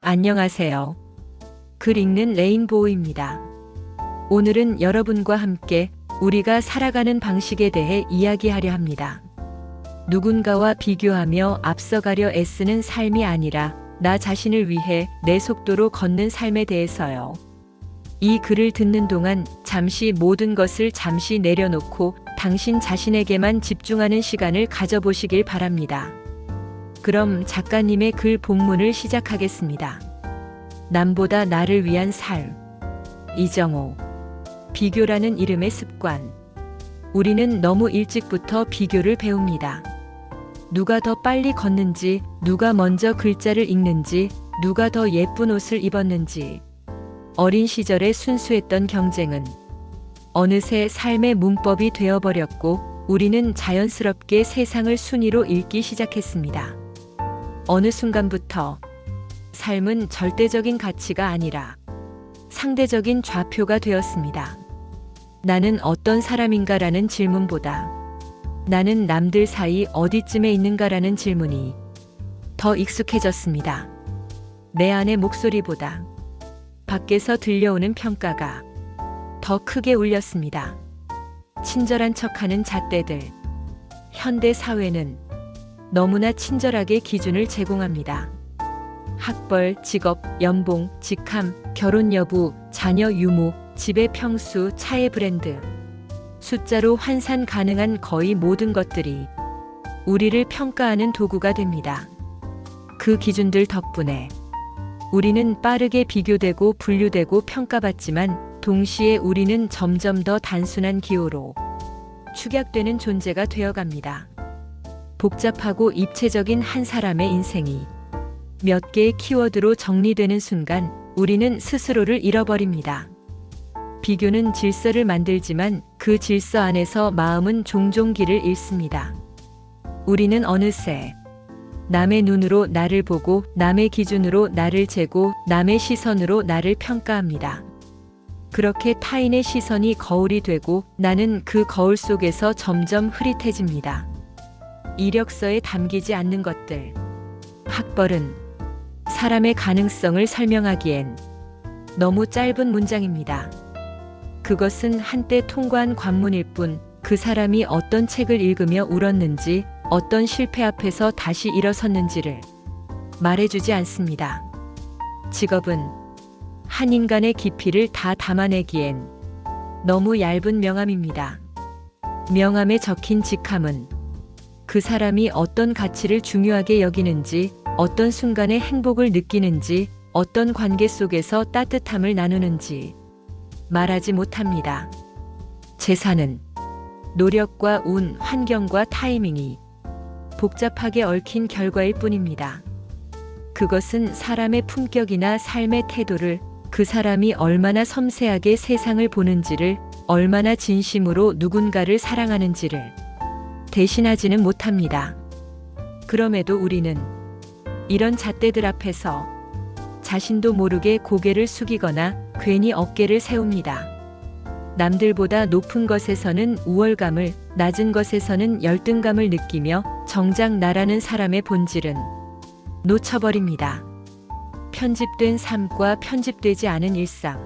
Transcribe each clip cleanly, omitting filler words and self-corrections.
안녕하세요. 글 읽는 레인보우입니다. 오늘은 여러분과 함께 우리가 살아가는 방식에 대해 이야기하려 합니다. 누군가와 비교하며 앞서가려 애쓰는 삶이 아니라 나 자신을 위해 내 속도로 걷는 삶에 대해서요. 이 글을 듣는 동안 잠시 모든 것을 잠시 내려놓고 당신 자신에게만 집중하는 시간을 가져보시길 바랍니다. 그럼 작가님의 글 본문을 시작하겠습니다. 남보다 나를 위한 삶. 이정호. 비교라는 이름의 습관. 우리는 너무 일찍부터 비교를 배웁니다. 누가 더 빨리 걷는지, 누가 먼저 글자를 읽는지, 누가 더 예쁜 옷을 입었는지. 어린 시절에 순수했던 경쟁은 어느새 삶의 문법이 되어버렸고 우리는 자연스럽게 세상을 순위로 읽기 시작했습니다. 어느 순간부터 삶은 절대적인 가치가 아니라 상대적인 좌표가 되었습니다. 나는 어떤 사람인가라는 질문보다 나는 남들 사이 어디쯤에 있는가라는 질문이 더 익숙해졌습니다. 내 안의 목소리보다 밖에서 들려오는 평가가 더 크게 울렸습니다. 친절한 척하는 잣대들. 현대 사회는 너무나 친절하게 기준을 제공합니다. 학벌, 직업, 연봉, 직함, 결혼 여부, 자녀 유무, 집의 평수, 차의 브랜드. 숫자로 환산 가능한 거의 모든 것들이 우리를 평가하는 도구가 됩니다. 그 기준들 덕분에 우리는 빠르게 비교되고 분류되고 평가받지만 동시에 우리는 점점 더 단순한 기호로 축약되는 존재가 되어갑니다. 복잡하고 입체적인 한 사람의 인생이 몇 개의 키워드로 정리되는 순간 우리는 스스로를 잃어버립니다. 비교는 질서를 만들지만 그 질서 안에서 마음은 종종 길을 잃습니다. 우리는 어느새 남의 눈으로 나를 보고 남의 기준으로 나를 재고 남의 시선으로 나를 평가합니다. 그렇게 타인의 시선이 거울이 되고 나는 그 거울 속에서 점점 흐릿해집니다. 이력서에 담기지 않는 것들. 학벌은 사람의 가능성을 설명하기엔 너무 짧은 문장입니다. 그것은 한때 통과한 관문일 뿐 그 사람이 어떤 책을 읽으며 울었는지 어떤 실패 앞에서 다시 일어섰는지를 말해주지 않습니다. 직업은 한 인간의 깊이를 다 담아내기엔 너무 얇은 명함입니다. 명함에 적힌 직함은 그 사람이 어떤 가치를 중요하게 여기는지, 어떤 순간에 행복을 느끼는지, 어떤 관계 속에서 따뜻함을 나누는지 말하지 못합니다. 재산은 노력과 운, 환경과 타이밍이 복잡하게 얽힌 결과일 뿐입니다. 그것은 사람의 품격이나 삶의 태도를, 그 사람이 얼마나 섬세하게 세상을 보는지를, 얼마나 진심으로 누군가를 사랑하는지를 대신하지는 못합니다. 그럼에도 우리는 이런 잣대들 앞에서 자신도 모르게 고개를 숙이거나 괜히 어깨를 세웁니다. 남들보다 높은 것에서는 우월감을, 낮은 것에서는 열등감을 느끼며 정작 나라는 사람의 본질은 놓쳐버립니다. 편집된 삶과 편집되지 않은 일상.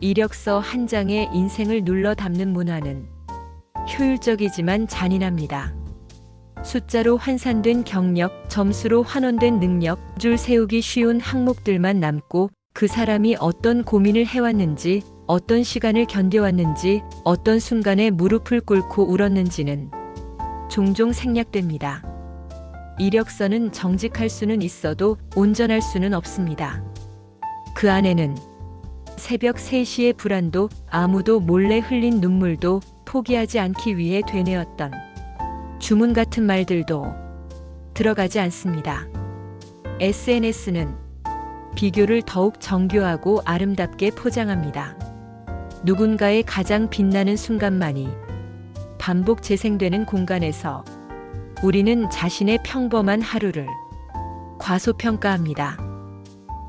이력서 한 장에 인생을 눌러 담는 문화는 효율적이지만 잔인합니다. 숫자로 환산된 경력, 점수로 환원된 능력, 줄 세우기 쉬운 항목들만 남고 그 사람이 어떤 고민을 해왔는지, 어떤 시간을 견뎌왔는지, 어떤 순간에 무릎을 꿇고 울었는지는 종종 생략됩니다. 이력서는 정직할 수는 있어도 온전할 수는 없습니다. 그 안에는 새벽 3시의 불안도, 아무도 몰래 흘린 눈물도, 포기하지 않기 위해 되뇌었던 주문 같은 말들도 들어가지 않습니다. SNS는 비교를 더욱 정교하고 아름답게 포장합니다. 누군가의 가장 빛나는 순간만이 반복 재생되는 공간에서 우리는 자신의 평범한 하루를 과소평가합니다.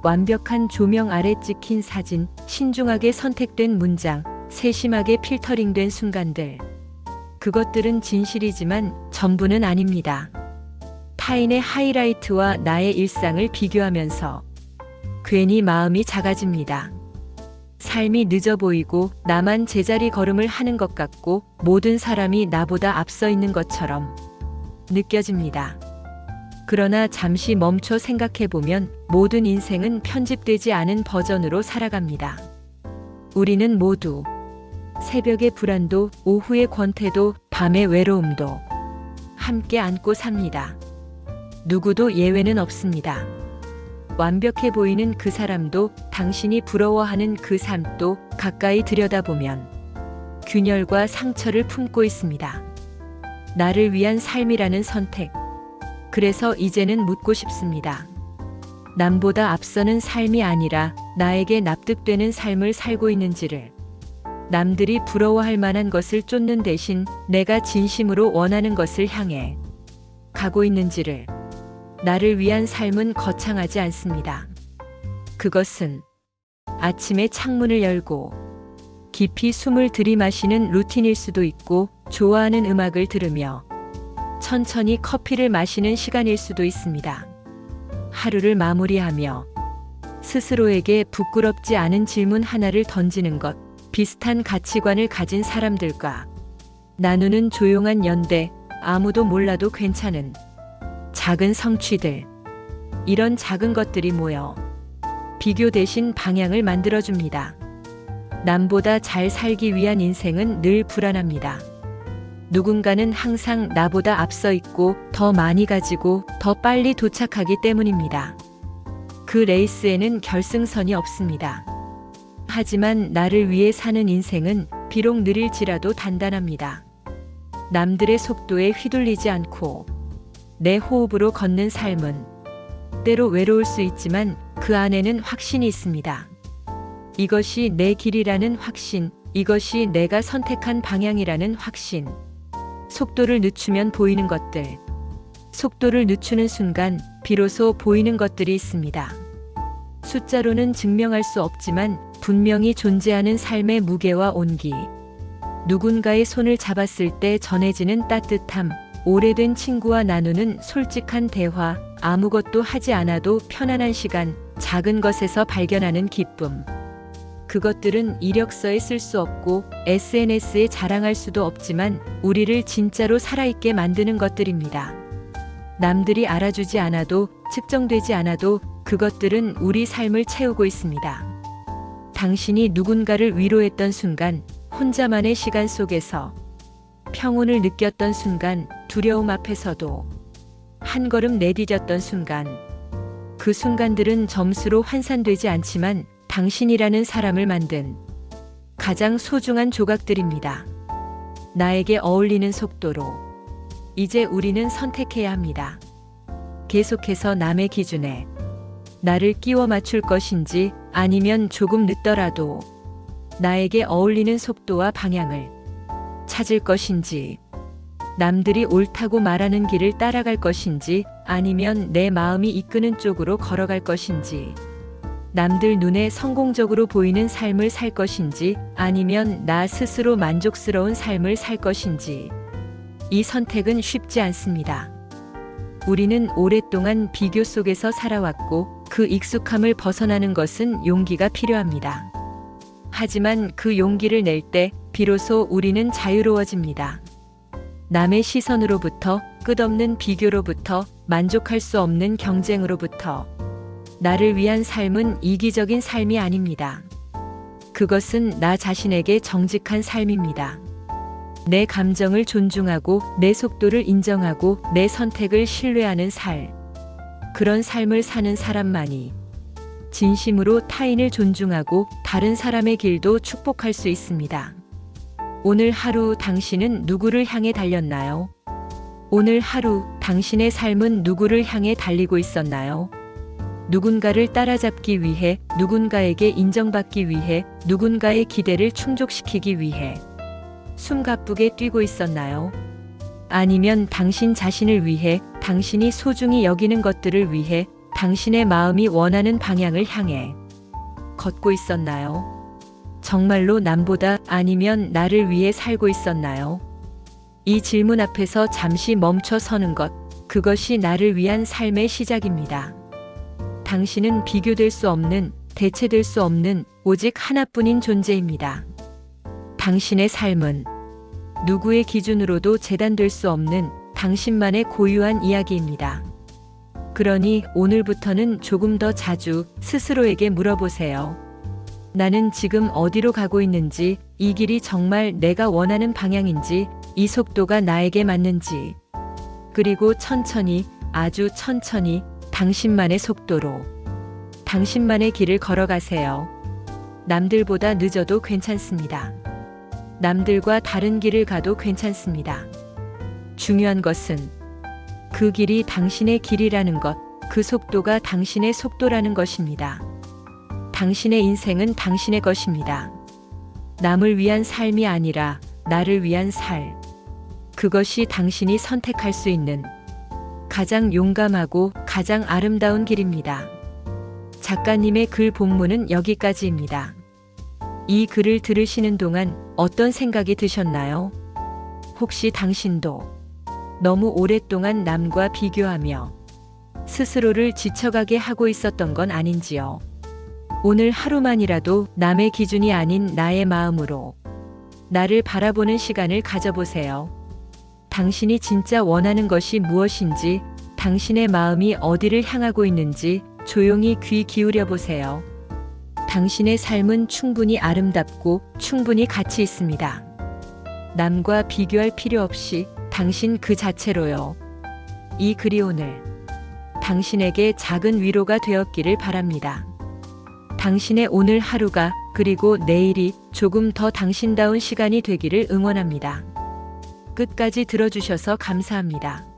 완벽한 조명 아래 찍힌 사진, 신중하게 선택된 문장, 세심하게 필터링된 순간들. 그것들은 진실이지만 전부는 아닙니다. 타인의 하이라이트와 나의 일상을 비교하면서 괜히 마음이 작아집니다. 삶이 늦어 보이고 나만 제자리 걸음을 하는 것 같고 모든 사람이 나보다 앞서 있는 것처럼 느껴집니다. 그러나 잠시 멈춰 생각해 보면 모든 인생은 편집되지 않은 버전으로 살아갑니다. 우리는 모두 새벽의 불안도, 오후의 권태도, 밤의 외로움도 함께 안고 삽니다. 누구도 예외는 없습니다. 완벽해 보이는 그 사람도, 당신이 부러워하는 그 삶도 가까이 들여다보면 균열과 상처를 품고 있습니다. 나를 위한 삶이라는 선택. 그래서 이제는 묻고 싶습니다. 남보다 앞서는 삶이 아니라 나에게 납득되는 삶을 살고 있는지를, 남들이 부러워할 만한 것을 쫓는 대신 내가 진심으로 원하는 것을 향해 가고 있는지를. 나를 위한 삶은 거창하지 않습니다. 그것은 아침에 창문을 열고 깊이 숨을 들이마시는 루틴일 수도 있고, 좋아하는 음악을 들으며 천천히 커피를 마시는 시간일 수도 있습니다. 하루를 마무리하며 스스로에게 부끄럽지 않은 질문 하나를 던지는 것, 비슷한 가치관을 가진 사람들과 나누는 조용한 연대, 아무도 몰라도 괜찮은 작은 성취들. 이런 작은 것들이 모여 비교 대신 방향을 만들어줍니다. 남보다 잘 살기 위한 인생은 늘 불안합니다. 누군가는 항상 나보다 앞서 있고 더 많이 가지고 더 빨리 도착하기 때문입니다. 그 레이스에는 결승선이 없습니다. 하지만 나를 위해 사는 인생은 비록 느릴지라도 단단합니다. 남들의 속도에 휘둘리지 않고 내 호흡으로 걷는 삶은 때로 외로울 수 있지만 그 안에는 확신이 있습니다. 이것이 내 길이라는 확신, 이것이 내가 선택한 방향이라는 확신. 속도를 늦추면 보이는 것들, 속도를 늦추는 순간 비로소 보이는 것들이 있습니다. 숫자로는 증명할 수 없지만 분명히 존재하는 삶의 무게와 온기, 누군가의 손을 잡았을 때 전해지는 따뜻함, 오래된 친구와 나누는 솔직한 대화, 아무것도 하지 않아도 편안한 시간, 작은 것에서 발견하는 기쁨. 그것들은 이력서에 쓸 수 없고 SNS에 자랑할 수도 없지만 우리를 진짜로 살아있게 만드는 것들입니다. 남들이 알아주지 않아도, 측정되지 않아도 그것들은 우리 삶을 채우고 있습니다. 당신이 누군가를 위로했던 순간, 혼자만의 시간 속에서 평온을 느꼈던 순간, 두려움 앞에서도 한 걸음 내디뎠던 순간, 그 순간들은 점수로 환산되지 않지만 당신이라는 사람을 만든 가장 소중한 조각들입니다. 나에게 어울리는 속도로 이제 우리는 선택해야 합니다. 계속해서 남의 기준에 나를 끼워 맞출 것인지, 아니면 조금 늦더라도 나에게 어울리는 속도와 방향을 찾을 것인지, 남들이 옳다고 말하는 길을 따라갈 것인지, 아니면 내 마음이 이끄는 쪽으로 걸어갈 것인지, 남들 눈에 성공적으로 보이는 삶을 살 것인지, 아니면 나 스스로 만족스러운 삶을 살 것인지. 이 선택은 쉽지 않습니다. 우리는 오랫동안 비교 속에서 살아왔고 그 익숙함을 벗어나는 것은 용기가 필요합니다. 하지만 그 용기를 낼 때 비로소 우리는 자유로워집니다. 남의 시선으로부터, 끝없는 비교로부터, 만족할 수 없는 경쟁으로부터. 나를 위한 삶은 이기적인 삶이 아닙니다. 그것은 나 자신에게 정직한 삶입니다. 내 감정을 존중하고 내 속도를 인정하고 내 선택을 신뢰하는 삶. 그런 삶을 사는 사람만이 진심으로 타인을 존중하고 다른 사람의 길도 축복할 수 있습니다. 오늘 하루 당신은 누구를 향해 달렸나요? 오늘 하루 당신의 삶은 누구를 향해 달리고 있었나요? 누군가를 따라잡기 위해, 누군가에게 인정받기 위해, 누군가의 기대를 충족시키기 위해 숨가쁘게 뛰고 있었나요? 아니면 당신 자신을 위해, 당신이 소중히 여기는 것들을 위해, 당신의 마음이 원하는 방향을 향해 걷고 있었나요? 정말로 남보다, 아니면 나를 위해 살고 있었나요? 이 질문 앞에서 잠시 멈춰 서는 것, 그것이 나를 위한 삶의 시작입니다. 당신은 비교될 수 없는, 대체될 수 없는 오직 하나뿐인 존재입니다. 당신의 삶은 누구의 기준으로도 재단될 수 없는 당신만의 고유한 이야기입니다. 그러니 오늘부터는 조금 더 자주 스스로에게 물어보세요. 나는 지금 어디로 가고 있는지, 이 길이 정말 내가 원하는 방향인지, 이 속도가 나에게 맞는지. 그리고 천천히, 아주 천천히 당신만의 속도로, 당신만의 길을 걸어가세요. 남들보다 늦어도 괜찮습니다. 남들과 다른 길을 가도 괜찮습니다. 중요한 것은 그 길이 당신의 길이라는 것, 그 속도가 당신의 속도라는 것입니다. 당신의 인생은 당신의 것입니다. 남을 위한 삶이 아니라 나를 위한 삶. 그것이 당신이 선택할 수 있는 가장 용감하고 가장 아름다운 길입니다. 작가님의 글 본문은 여기까지입니다. 이 글을 들으시는 동안 어떤 생각이 드셨나요? 혹시 당신도 너무 오랫동안 남과 비교하며 스스로를 지쳐가게 하고 있었던 건 아닌지요? 오늘 하루만이라도 남의 기준이 아닌 나의 마음으로 나를 바라보는 시간을 가져보세요. 당신이 진짜 원하는 것이 무엇인지, 당신의 마음이 어디를 향하고 있는지 조용히 귀 기울여 보세요. 당신의 삶은 충분히 아름답고 충분히 가치 있습니다. 남과 비교할 필요 없이 당신 그 자체로요. 이 글이 오늘 당신에게 작은 위로가 되었기를 바랍니다. 당신의 오늘 하루가, 그리고 내일이 조금 더 당신다운 시간이 되기를 응원합니다. 끝까지 들어주셔서 감사합니다.